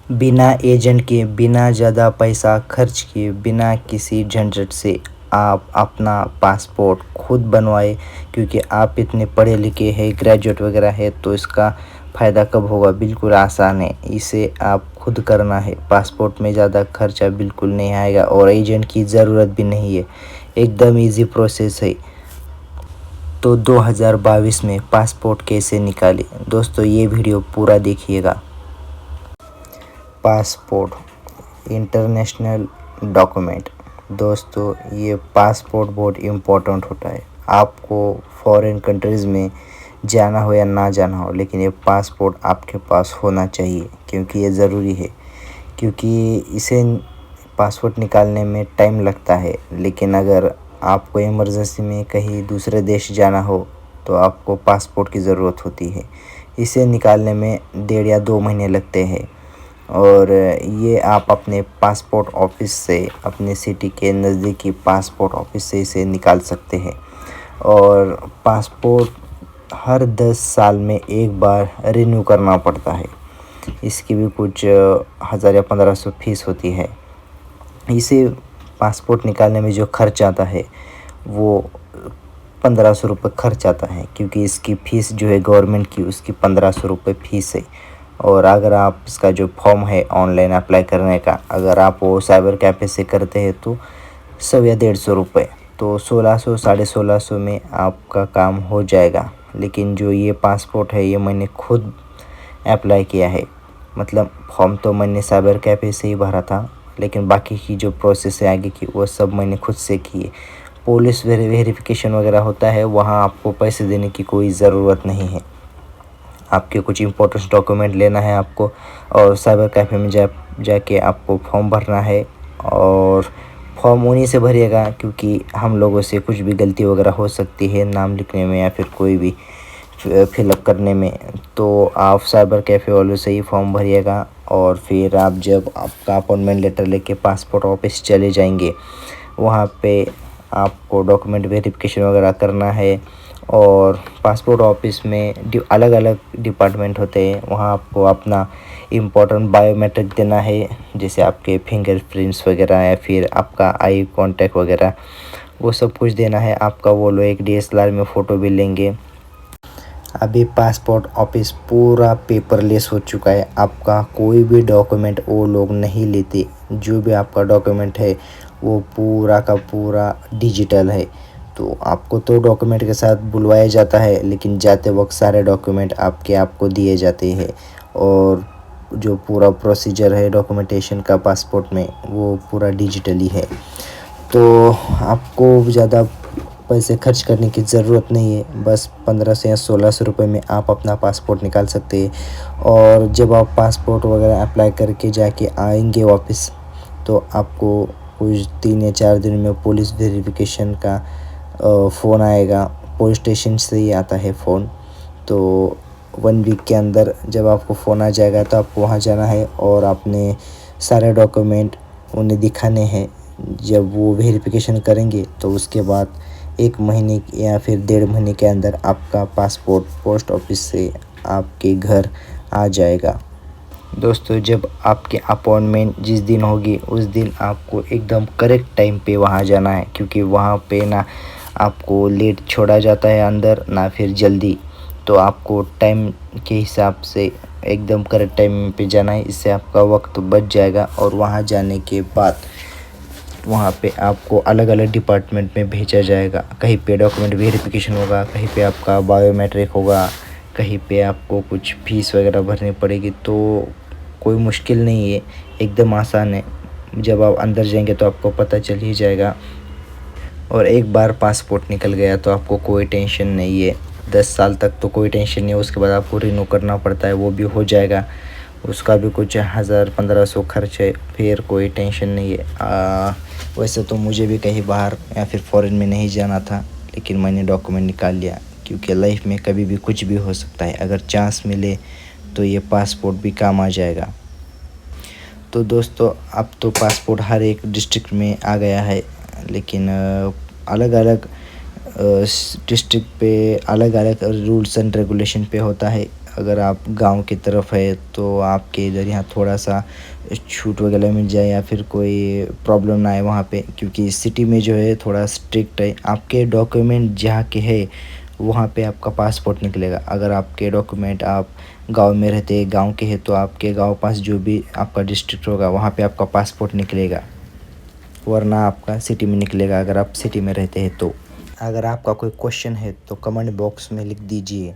बिना एजेंट के, बिना ज़्यादा पैसा खर्च किए, बिना किसी झंझट से आप अपना पासपोर्ट खुद बनवाए। क्योंकि आप इतने पढ़े लिखे हैं, ग्रेजुएट वगैरह है, तो इसका फ़ायदा कब होगा? बिल्कुल आसान है, इसे आप खुद करना है। पासपोर्ट में ज़्यादा खर्चा बिल्कुल नहीं आएगा और एजेंट की ज़रूरत भी नहीं है, एकदम इजी प्रोसेस है। तो 2022 में पासपोर्ट कैसे निकालें? दोस्तों ये वीडियो पूरा देखिएगा। Passport international document. दोस्तों ये पासपोर्ट बहुत इम्पोर्टेंट होता है। आपको फॉरेन कंट्रीज़ में जाना हो या ना जाना हो, लेकिन ये पासपोर्ट आपके पास होना चाहिए, क्योंकि ये ज़रूरी है। क्योंकि इसे पासपोर्ट निकालने में टाइम लगता है, लेकिन अगर आपको इमरजेंसी में कहीं दूसरे देश जाना हो तो आपको पासपोर्ट की ज़रूरत होती है। इसे निकालने में 1.5 या 2 महीने लगते हैं और ये आप अपने पासपोर्ट ऑफिस से, अपने सिटी के नज़दीकी पासपोर्ट ऑफिस से इसे निकाल सकते हैं। और पासपोर्ट हर 10 साल में एक बार रिन्यू करना पड़ता है। इसकी भी कुछ 1000 या 1500 फीस होती है। इसे पासपोर्ट निकालने में जो खर्च आता है वो 1500 रुपये खर्च आता है, क्योंकि इसकी फ़ीस जो है गवर्नमेंट की, उसकी 1500 रुपये फ़ीस है। और अगर आप इसका जो फॉर्म है ऑनलाइन अप्लाई करने का, अगर आप वो साइबर कैफ़े से करते हैं तो 100 या 150 रुपये, तो 1600 1650 में आपका काम हो जाएगा। लेकिन जो ये पासपोर्ट है ये मैंने खुद अप्लाई किया है। मतलब फॉर्म तो मैंने साइबर कैफ़े से ही भरा था, लेकिन बाकी की जो प्रोसेस है आगे की, वो सब मैंने खुद से किए। पुलिस वेरिफिकेशन वगैरह होता है, वहाँ आपको पैसे देने की कोई ज़रूरत नहीं है। आपके कुछ इंपॉर्टेंट डॉक्यूमेंट लेना है आपको, और साइबर कैफ़े में जाके आपको फॉर्म भरना है। और फॉर्म उन्हीं से भरिएगा, क्योंकि हम लोगों से कुछ भी गलती वगैरह हो सकती है नाम लिखने में या फिर कोई भी फिलअप करने में। तो आप साइबर कैफ़े वालों से ही फॉर्म भरिएगा। और फिर आप जब आपका अपॉइंटमेंट लेटर लेके पासपोर्ट ऑफिस चले जाएंगे, वहाँ पे आपको डॉक्यूमेंट वेरिफिकेशन वगैरह करना है। और पासपोर्ट ऑफिस में अलग अलग डिपार्टमेंट होते हैं, वहाँ आपको अपना इम्पोर्टेंट बायोमेट्रिक देना है, जैसे आपके फिंगरप्रिंट्स वगैरह या फिर आपका आई कांटेक्ट वगैरह, वो सब कुछ देना है। आपका वो लोग एक DSLR में फ़ोटो भी लेंगे। अभी पासपोर्ट ऑफिस पूरा पेपरलेस हो चुका है, आपका कोई भी डॉक्यूमेंट वो लोग नहीं लेते। जो भी आपका डॉक्यूमेंट है वो पूरा का पूरा डिजिटल है। तो आपको तो डॉक्यूमेंट के साथ बुलवाया जाता है, लेकिन जाते वक्त सारे डॉक्यूमेंट आपको दिए जाते हैं। और जो पूरा प्रोसीजर है डॉक्यूमेंटेशन का पासपोर्ट में, वो पूरा डिजिटली है। तो आपको ज़्यादा पैसे खर्च करने की ज़रूरत नहीं है, बस 1500 या 1600 रुपये में आप अपना पासपोर्ट निकाल सकते हैं। और जब आप पासपोर्ट वगैरह अप्लाई करके जाके आएंगे वापस, तो आपको कुछ 3 या 4 दिन में पुलिस वेरिफिकेशन का फ़ोन आएगा। पुलिस स्टेशन से ही आता है फ़ोन। तो 1 वीक के अंदर जब आपको फ़ोन आ जाएगा तो आपको वहाँ जाना है और अपने सारे डॉक्यूमेंट उन्हें दिखाने हैं। जब वो वेरिफिकेशन करेंगे तो उसके बाद 1 महीने या फिर 1.5 महीने के अंदर आपका पासपोर्ट पोस्ट ऑफिस से आपके घर आ जाएगा। दोस्तों जब आपकी अपॉइंटमेंट जिस दिन होगी, उस दिन आपको एकदम करेक्ट टाइम पे वहाँ जाना है, क्योंकि वहाँ पे ना आपको लेट छोड़ा जाता है अंदर, ना फिर जल्दी। तो आपको टाइम के हिसाब से एकदम करेक्ट टाइम पे जाना है, इससे आपका वक्त बच जाएगा। और वहाँ जाने के बाद वहाँ पे आपको अलग अलग डिपार्टमेंट में भेजा जाएगा। कहीं पे डॉक्यूमेंट वेरिफिकेशन होगा, कहीं पे आपका बायोमेट्रिक होगा, कहीं पे आपको कुछ फीस वगैरह भरनी पड़ेगी। तो कोई मुश्किल नहीं है, एकदम आसान है। जब आप अंदर जाएंगे तो आपको पता चल ही जाएगा। और एक बार पासपोर्ट निकल गया तो आपको कोई टेंशन नहीं है। 10 साल तक तो कोई टेंशन नहीं है, उसके बाद आपको रिन्यू करना पड़ता है, वो भी हो जाएगा। उसका भी कुछ 1000-1500 खर्च है, फिर कोई टेंशन नहीं है। वैसे तो मुझे भी कहीं बाहर या फिर फॉरेन में नहीं जाना था, लेकिन मैंने डॉक्यूमेंट निकाल लिया, क्योंकि लाइफ में कभी भी कुछ भी हो सकता है। अगर चांस मिले तो ये पासपोर्ट भी काम आ जाएगा। तो दोस्तों अब तो पासपोर्ट हर एक डिस्ट्रिक्ट में आ गया है, लेकिन अलग अलग डिस्ट्रिक्ट पे अलग अलग रूल्स एंड रेगुलेशन पे होता है। अगर आप गांव की तरफ है तो आपके इधर यहाँ थोड़ा सा छूट वगैरह मिल जाए या फिर कोई प्रॉब्लम ना आए वहाँ पे, क्योंकि सिटी में जो है थोड़ा स्ट्रिक्ट है। आपके डॉक्यूमेंट जहाँ के है वहाँ पे आपका पासपोर्ट निकलेगा। अगर आपके डॉक्यूमेंट आप गांव में रहते गांव के हैं तो आपके गांव पास जो भी आपका डिस्ट्रिक्ट होगा वहाँ पे आपका पासपोर्ट निकलेगा, वरना आपका सिटी में निकलेगा अगर आप सिटी में रहते हैं तो। अगर आपका कोई क्वेश्चन है तो कमेंट बॉक्स में लिख दीजिए।